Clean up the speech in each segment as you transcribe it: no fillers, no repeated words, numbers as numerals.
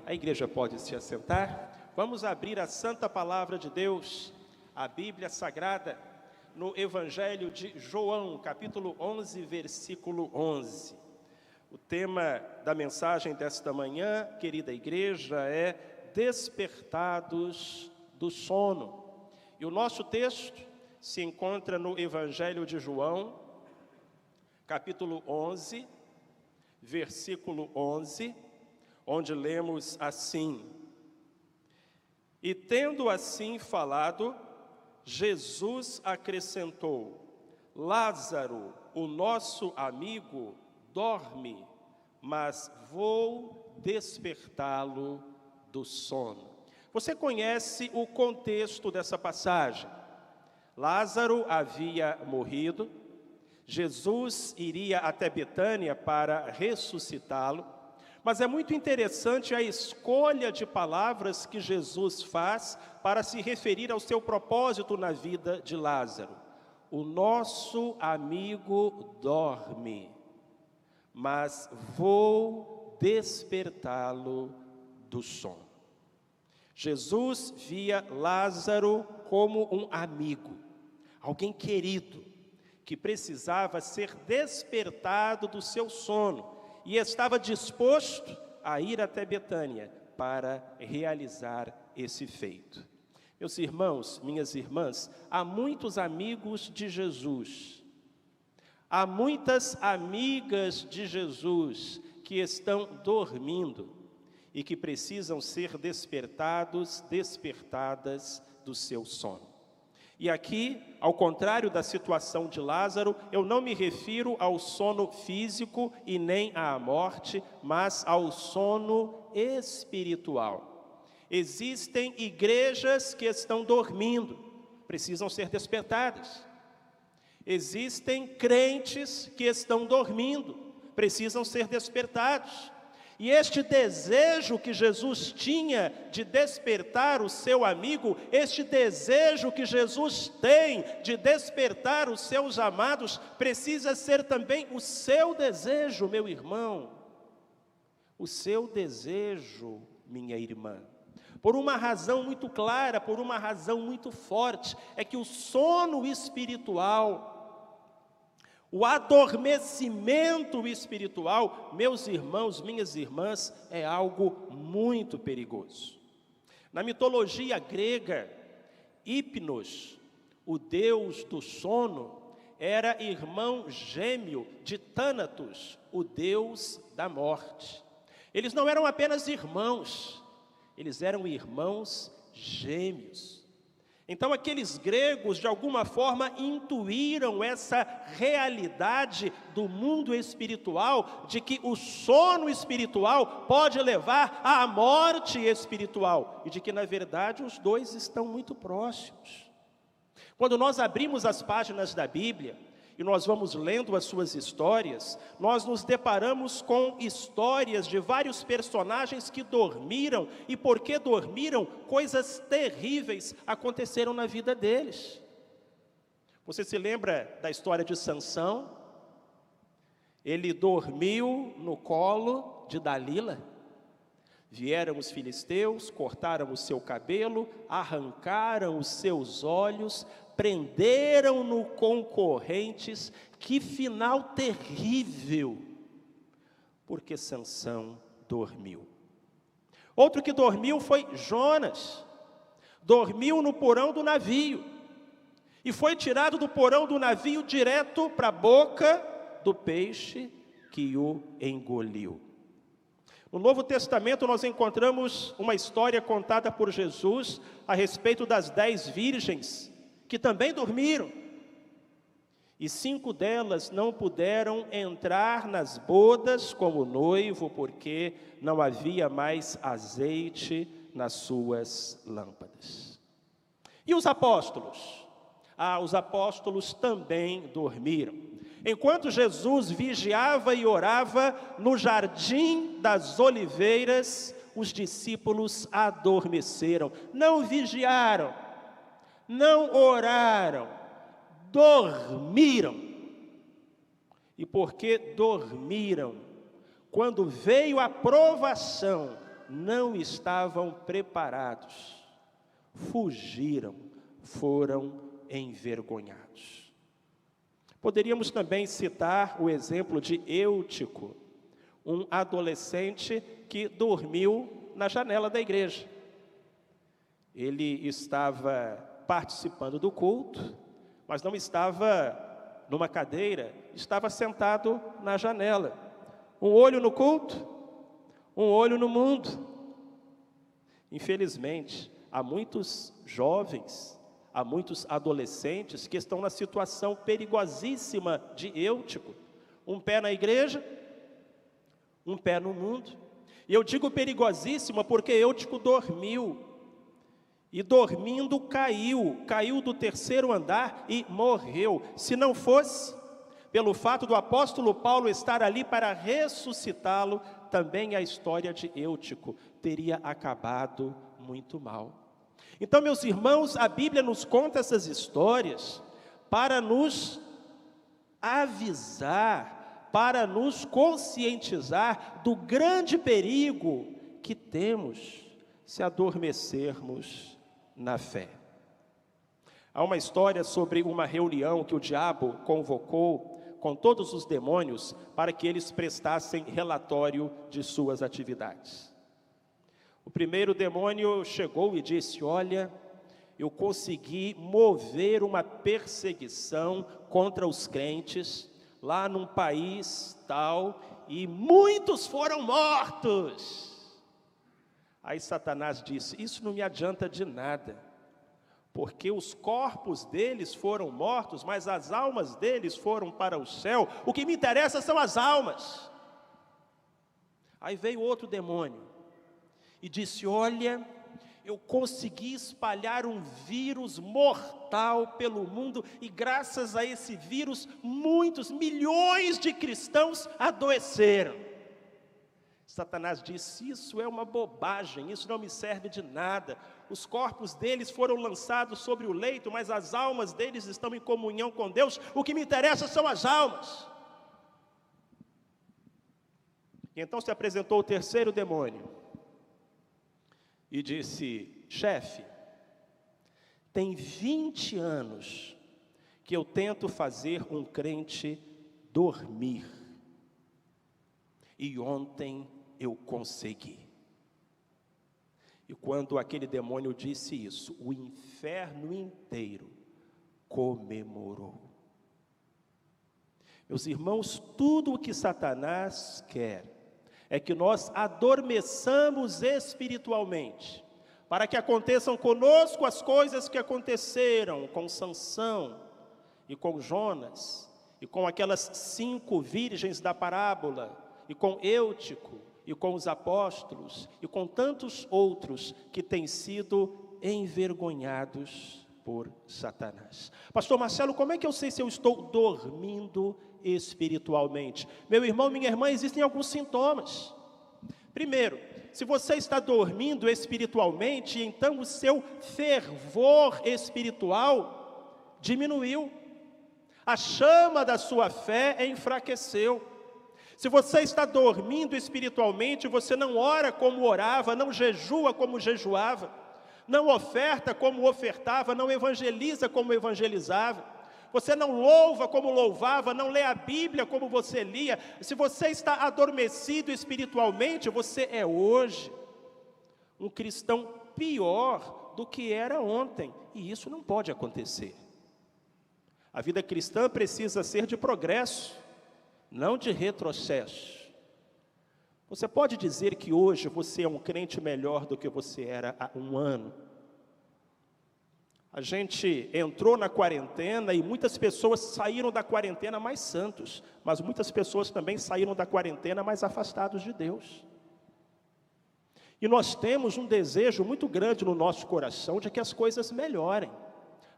A igreja pode se assentar. Vamos abrir a santa palavra de Deus, a Bíblia Sagrada, no Evangelho de João, capítulo 11, versículo 11. O tema da mensagem desta manhã, querida igreja, é Despertados do sono. E o nosso texto se encontra no Evangelho de João, capítulo 11, versículo 11, onde lemos assim: E tendo assim falado, Jesus acrescentou: Lázaro, o nosso amigo, dorme, mas vou despertá-lo do sono. Você conhece o contexto dessa passagem? Lázaro havia morrido, Jesus iria até Betânia para ressuscitá-lo, mas é muito interessante a escolha de palavras que Jesus faz para se referir ao seu propósito na vida de Lázaro. O nosso amigo dorme, mas vou despertá-lo do sono. Jesus via Lázaro como um amigo, alguém querido, que precisava ser despertado do seu sono e estava disposto a ir até Betânia para realizar esse feito. Meus irmãos, minhas irmãs, há muitos amigos de Jesus, há muitas amigas de Jesus que estão dormindo e que precisam ser despertadas do seu sono. E aqui, ao contrário da situação de Lázaro, eu não me refiro ao sono físico e nem à morte, mas ao sono espiritual. Existem igrejas que estão dormindo, precisam ser despertadas. Existem crentes que estão dormindo, precisam ser despertados. E este desejo que Jesus tinha de despertar o seu amigo, este desejo que Jesus tem de despertar os seus amados, precisa ser também o seu desejo, meu irmão. O seu desejo, minha irmã. Por uma razão muito clara, por uma razão muito forte, é que o sono espiritual, o adormecimento espiritual, meus irmãos, minhas irmãs, é algo muito perigoso. Na mitologia grega, Hipnos, o deus do sono, era irmão gêmeo de Thanatos, o deus da morte. Eles não eram apenas irmãos, eles eram irmãos gêmeos. Então aqueles gregos, de alguma forma, intuíram essa realidade do mundo espiritual, de que o sono espiritual pode levar à morte espiritual, e de que, na verdade, os dois estão muito próximos. Quando nós abrimos as páginas da Bíblia, e nós vamos lendo as suas histórias, nós nos deparamos com histórias de vários personagens que dormiram, e porque dormiram, coisas terríveis aconteceram na vida deles. Você se lembra da história de Sansão? Ele dormiu no colo de Dalila. Vieram os filisteus, cortaram o seu cabelo, arrancaram os seus olhos, prenderam-no com correntes. Que final terrível, porque Sansão dormiu. Outro que dormiu foi Jonas. Dormiu no porão do navio e foi tirado do porão do navio direto para a boca do peixe que o engoliu. No Novo Testamento nós encontramos uma história contada por Jesus a respeito das 10 virgens que também dormiram. E 5 delas não puderam entrar nas bodas como noivo, porque não havia mais azeite nas suas lâmpadas. E os apóstolos? Os apóstolos também dormiram. Enquanto Jesus vigiava e orava no jardim das oliveiras, os discípulos adormeceram. Não vigiaram, não oraram, dormiram. E porque dormiram, quando veio a provação, não estavam preparados, fugiram, foram envergonhados. Poderíamos também citar o exemplo de Eutico, um adolescente que dormiu na janela da igreja. Ele estava participando do culto, mas não estava numa cadeira, estava sentado na janela. Um olho no culto, um olho no mundo. Infelizmente, há muitos jovens, há muitos adolescentes que estão na situação perigosíssima de Eutico. Um pé na igreja, um pé no mundo. E eu digo perigosíssima porque Eutico dormiu. E dormindo caiu do terceiro andar e morreu. Se não fosse pelo fato do apóstolo Paulo estar ali para ressuscitá-lo, também a história de Eutico teria acabado muito mal. Então, meus irmãos, a Bíblia nos conta essas histórias para nos avisar, para nos conscientizar do grande perigo que temos se adormecermos na fé. Há uma história sobre uma reunião que o diabo convocou com todos os demônios para que eles prestassem relatório de suas atividades. O primeiro demônio chegou e disse: olha, eu consegui mover uma perseguição contra os crentes lá num país tal e muitos foram mortos. Aí Satanás disse: isso não me adianta de nada, porque os corpos deles foram mortos, mas as almas deles foram para o céu. O que me interessa são as almas. Aí veio outro demônio e disse: olha, eu consegui espalhar um vírus mortal pelo mundo, e graças a esse vírus, muitos, milhões de cristãos adoeceram. Satanás disse: isso é uma bobagem, isso não me serve de nada. Os corpos deles foram lançados sobre o leito, mas as almas deles estão em comunhão com Deus. O que me interessa são as almas. E então se apresentou o terceiro demônio e disse: chefe, tem 20 anos que eu tento fazer um crente dormir, e ontem eu consegui. E quando aquele demônio disse isso, o inferno inteiro comemorou. Meus irmãos, tudo o que Satanás quer é que nós adormeçamos espiritualmente, para que aconteçam conosco as coisas que aconteceram com Sansão e com Jonas, e com aquelas 5 virgens da parábola, e com Eutico, e com os apóstolos, e com tantos outros que têm sido envergonhados por Satanás. Pastor Marcelo, como é que eu sei se eu estou dormindo espiritualmente? Meu irmão, minha irmã, existem alguns sintomas. Primeiro, se você está dormindo espiritualmente, então o seu fervor espiritual diminuiu. A chama da sua fé enfraqueceu. Se você está dormindo espiritualmente, você não ora como orava, não jejua como jejuava, não oferta como ofertava, não evangeliza como evangelizava, você não louva como louvava, não lê a Bíblia como você lia. Se você está adormecido espiritualmente, você é hoje um cristão pior do que era ontem, e isso não pode acontecer. A vida cristã precisa ser de progresso, não de retrocesso. Você pode dizer que hoje você é um crente melhor do que você era há um ano. A gente entrou na quarentena e muitas pessoas saíram da quarentena mais santos, mas muitas pessoas também saíram da quarentena mais afastados de Deus. E nós temos um desejo muito grande no nosso coração de que as coisas melhorem.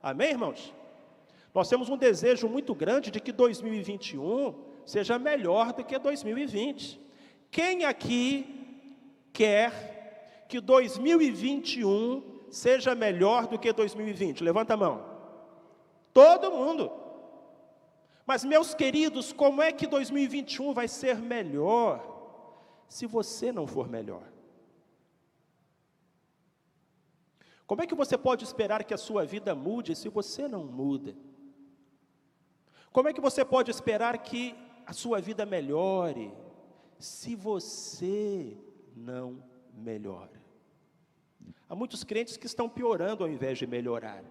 Amém, irmãos? Nós temos um desejo muito grande de que 2021 seja melhor do que 2020. Quem aqui quer que 2021 seja melhor do que 2020? Levanta a mão. Todo mundo. Mas, meus queridos, como é que 2021 vai ser melhor se você não for melhor? Como é que você pode esperar que a sua vida mude se você não muda? Como é que você pode esperar que a sua vida melhore se você não melhora? Há muitos crentes que estão piorando ao invés de melhorar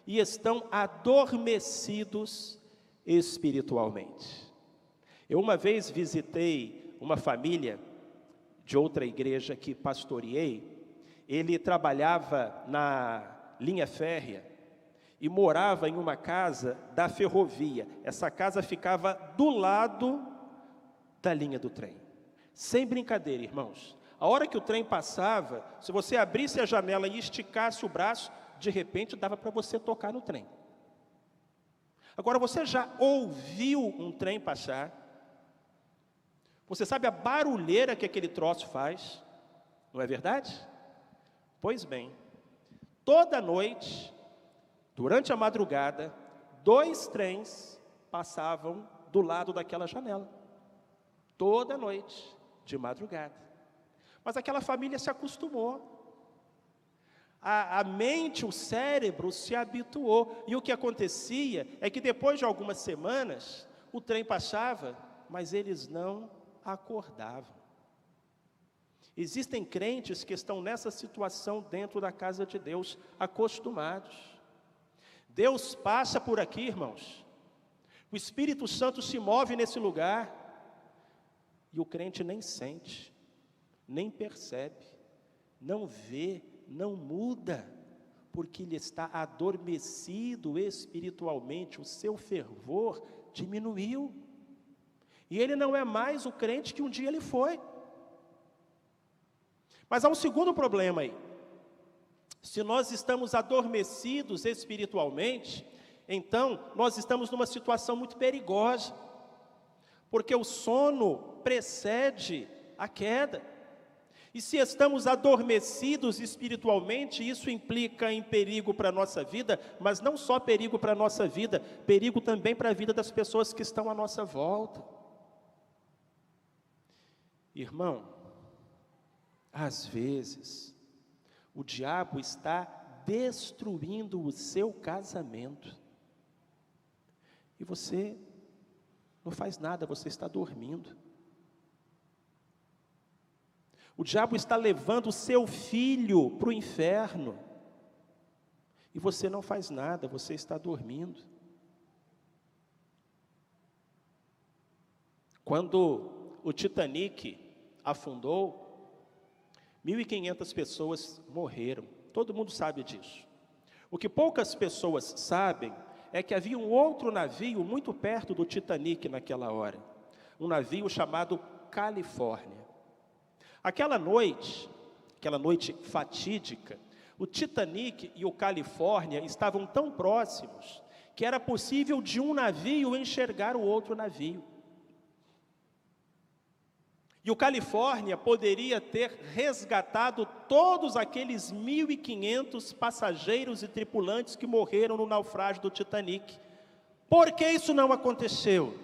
e estão adormecidos espiritualmente. Eu uma vez visitei uma família de outra igreja que pastoreei. Ele trabalhava na linha férrea e morava em uma casa da ferrovia. Essa casa ficava do lado da linha do trem. Sem brincadeira, irmãos. A hora que o trem passava, se você abrisse a janela e esticasse o braço, de repente dava para você tocar no trem. Agora, você já ouviu um trem passar? Você sabe a barulheira que aquele troço faz? Não é verdade? Pois bem, toda noite, durante a madrugada, 2 trens passavam do lado daquela janela. Toda noite, de madrugada. Mas aquela família se acostumou. A mente, o cérebro se habituou. E o que acontecia é que depois de algumas semanas, o trem passava, mas eles não acordavam. Existem crentes que estão nessa situação dentro da casa de Deus, acostumados. Deus passa por aqui, irmãos. O Espírito Santo se move nesse lugar. E o crente nem sente, nem percebe, não vê, não muda, porque ele está adormecido espiritualmente, o seu fervor diminuiu. E ele não é mais o crente que um dia ele foi. Mas há um segundo problema aí. Se nós estamos adormecidos espiritualmente, então nós estamos numa situação muito perigosa, porque o sono precede a queda. E se estamos adormecidos espiritualmente, isso implica em perigo para a nossa vida, mas não só perigo para a nossa vida, perigo também para a vida das pessoas que estão à nossa volta. Irmão, às vezes, o diabo está destruindo o seu casamento. E você não faz nada, você está dormindo. O diabo está levando o seu filho para o inferno. E você não faz nada, você está dormindo. Quando o Titanic afundou, 1.500 pessoas morreram. Todo mundo sabe disso. O que poucas pessoas sabem é que havia um outro navio muito perto do Titanic naquela hora. Um navio chamado Califórnia. Aquela noite fatídica, o Titanic e o Califórnia estavam tão próximos que era possível de um navio enxergar o outro navio. E o Califórnia poderia ter resgatado todos aqueles 1.500 passageiros e tripulantes que morreram no naufrágio do Titanic. Por que isso não aconteceu?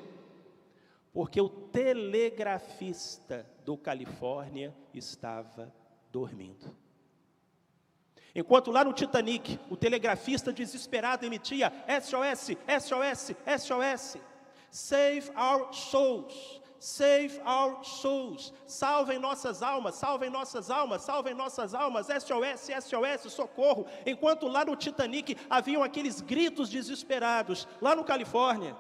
Porque o telegrafista do Califórnia estava dormindo. Enquanto lá no Titanic, o telegrafista desesperado emitia SOS, SOS, SOS. Save our souls. Save our souls, salvem nossas almas, salvem nossas almas, salvem nossas almas, SOS, SOS, socorro. Enquanto lá no Titanic haviam aqueles gritos desesperados, lá no Califórnia,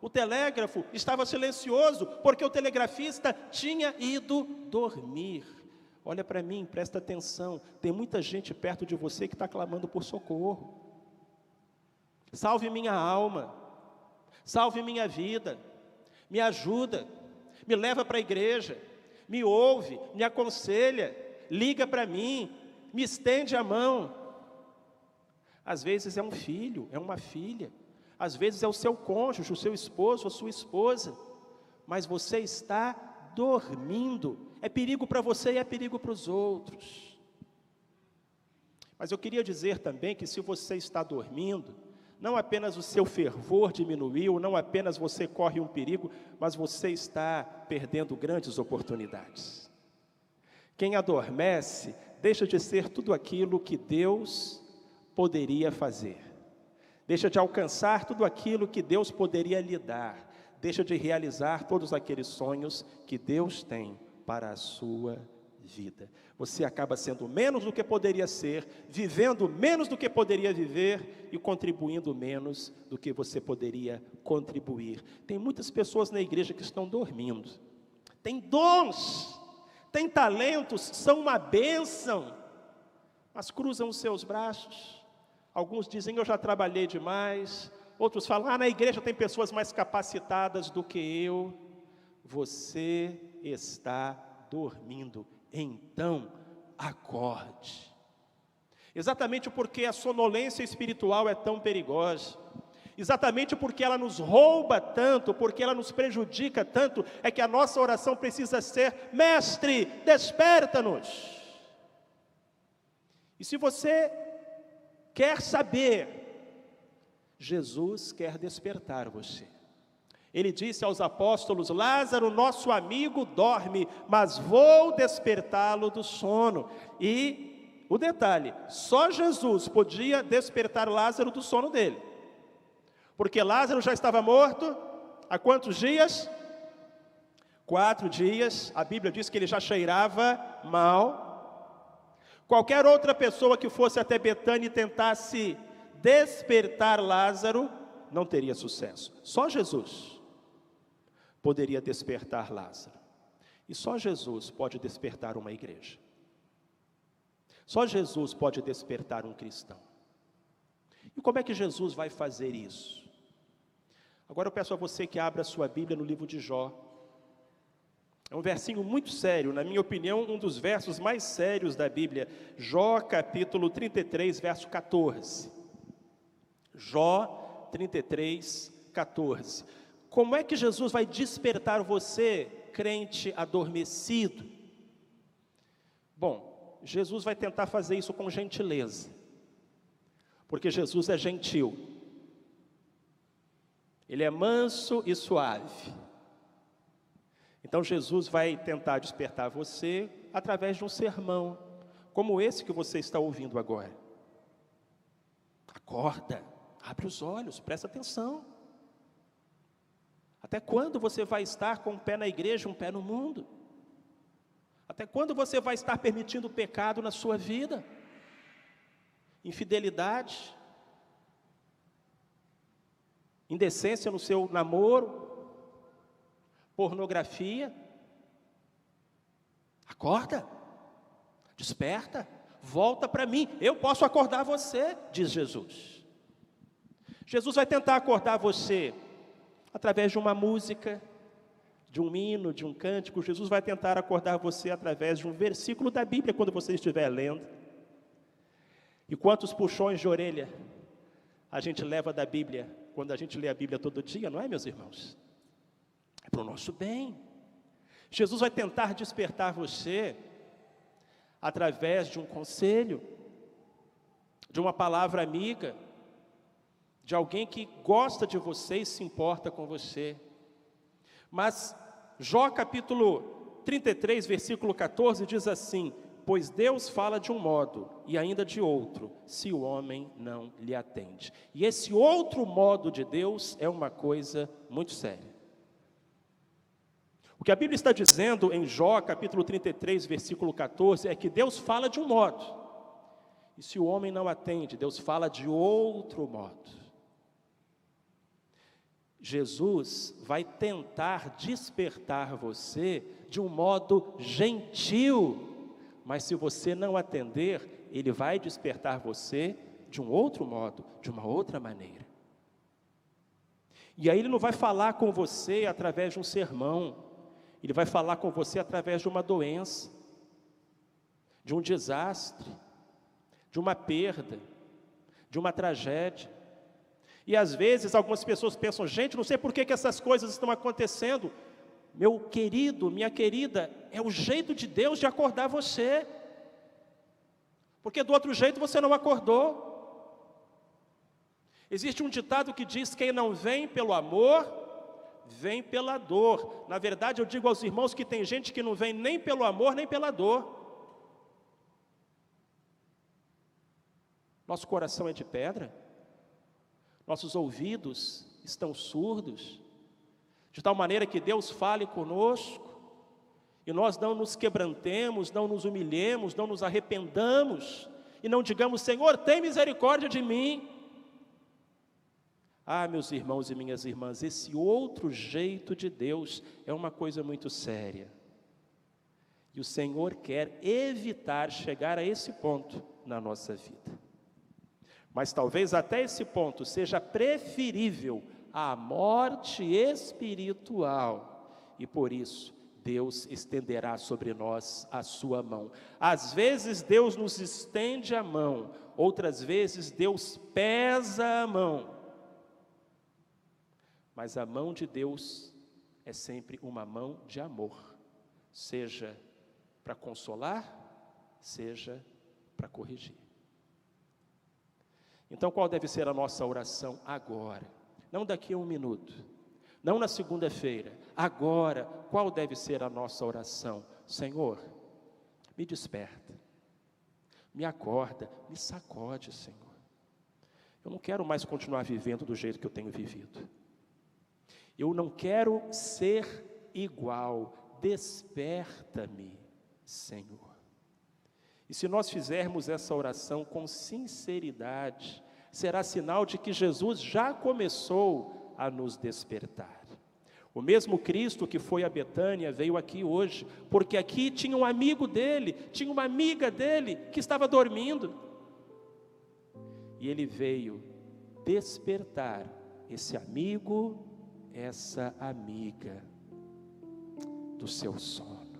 o telégrafo estava silencioso, porque o telegrafista tinha ido dormir. Olha para mim, presta atenção, tem muita gente perto de você que está clamando por socorro. Salve minha alma, salve minha vida, me ajuda. Me leva para a igreja, me ouve, me aconselha, liga para mim, me estende a mão. Às vezes é um filho, é uma filha, às vezes é o seu cônjuge, o seu esposo, a sua esposa, mas você está dormindo. É perigo para você e é perigo para os outros. Mas eu queria dizer também que se você está dormindo, não apenas o seu fervor diminuiu, não apenas você corre um perigo, mas você está perdendo grandes oportunidades. Quem adormece, deixa de ser tudo aquilo que Deus poderia fazer. Deixa de alcançar tudo aquilo que Deus poderia lhe dar. Deixa de realizar todos aqueles sonhos que Deus tem para a sua vida. Você acaba sendo menos do que poderia ser, vivendo menos do que poderia viver e contribuindo menos do que você poderia contribuir. Tem muitas pessoas na igreja que estão dormindo. Tem dons, tem talentos, são uma bênção, mas cruzam os seus braços. Alguns dizem, eu já trabalhei demais. Outros falam, na igreja tem pessoas mais capacitadas do que eu. Você está dormindo, então acorde. Exatamente porque a sonolência espiritual é tão perigosa, exatamente porque ela nos rouba tanto, porque ela nos prejudica tanto, é que a nossa oração precisa ser, mestre, desperta-nos. E se você quer saber, Jesus quer despertar você. Ele disse aos apóstolos, Lázaro, nosso amigo, dorme, mas vou despertá-lo do sono. E o detalhe, só Jesus podia despertar Lázaro do sono dele. Porque Lázaro já estava morto há quantos dias? 4 dias, a Bíblia diz que ele já cheirava mal. Qualquer outra pessoa que fosse até Betânia e tentasse despertar Lázaro, não teria sucesso. Só Jesus poderia despertar Lázaro. E só Jesus pode despertar uma igreja. Só Jesus pode despertar um cristão. E como é que Jesus vai fazer isso? Agora eu peço a você que abra a sua Bíblia no livro de Jó. É um versinho muito sério, na minha opinião, um dos versos mais sérios da Bíblia. Jó capítulo 33, verso 14. Jó 33, 14. Como é que Jesus vai despertar você, crente adormecido? Bom, Jesus vai tentar fazer isso com gentileza, porque Jesus é gentil. Ele é manso e suave. Então Jesus vai tentar despertar você através de um sermão, como esse que você está ouvindo agora. Acorda, abre os olhos, presta atenção. Até quando você vai estar com um pé na igreja, um pé no mundo? Até quando você vai estar permitindo o pecado na sua vida? Infidelidade, indecência no seu namoro, pornografia. Acorda, desperta, volta para mim, eu posso acordar você, diz Jesus. Jesus vai tentar acordar você através de uma música, de um hino, de um cântico. Jesus vai tentar acordar você através de um versículo da Bíblia, quando você estiver lendo. E quantos puxões de orelha a gente leva da Bíblia, quando a gente lê a Bíblia todo dia, não é, meus irmãos? É para o nosso bem. Jesus vai tentar despertar você através de um conselho, de uma palavra amiga, de alguém que gosta de você e se importa com você. Mas Jó capítulo 33, versículo 14 diz assim, pois Deus fala de um modo e ainda de outro, se o homem não lhe atende. E esse outro modo de Deus é uma coisa muito séria. O que a Bíblia está dizendo em Jó capítulo 33, versículo 14, é que Deus fala de um modo, e se o homem não atende, Deus fala de outro modo. Jesus vai tentar despertar você de um modo gentil, mas se você não atender, Ele vai despertar você de um outro modo, de uma outra maneira. E aí Ele não vai falar com você através de um sermão, Ele vai falar com você através de uma doença, de um desastre, de uma perda, de uma tragédia. E às vezes algumas pessoas pensam, gente, não sei por que essas coisas estão acontecendo. Meu querido, minha querida, é o jeito de Deus de acordar você. Porque do outro jeito você não acordou. Existe um ditado que diz, quem não vem pelo amor, vem pela dor. Na verdade, eu digo aos irmãos que tem gente que não vem nem pelo amor, nem pela dor. Nosso coração é de pedra? Nossos ouvidos estão surdos? De tal maneira que Deus fale conosco e nós não nos quebrantemos, não nos humilhemos, não nos arrependamos e não digamos: Senhor, tem misericórdia de mim. Ah, meus irmãos e minhas irmãs, esse outro jeito de Deus é uma coisa muito séria. E o Senhor quer evitar chegar a esse ponto na nossa vida. Mas talvez até esse ponto seja preferível à morte espiritual. E por isso, Deus estenderá sobre nós a sua mão. Às vezes Deus nos estende a mão, outras vezes Deus pesa a mão. Mas a mão de Deus é sempre uma mão de amor, seja para consolar, seja para corrigir. Então, qual deve ser a nossa oração agora? Não daqui a um minuto, não na segunda-feira. Agora, qual deve ser a nossa oração? Senhor, me desperta, me acorda, me sacode, Senhor. Eu não quero mais continuar vivendo do jeito que eu tenho vivido. Eu não quero ser igual. Desperta-me, Senhor. E se nós fizermos essa oração com sinceridade, será sinal de que Jesus já começou a nos despertar. O mesmo Cristo que foi a Betânia veio aqui hoje, porque aqui tinha um amigo dele, tinha uma amiga dele que estava dormindo. E ele veio despertar esse amigo, essa amiga do seu sono.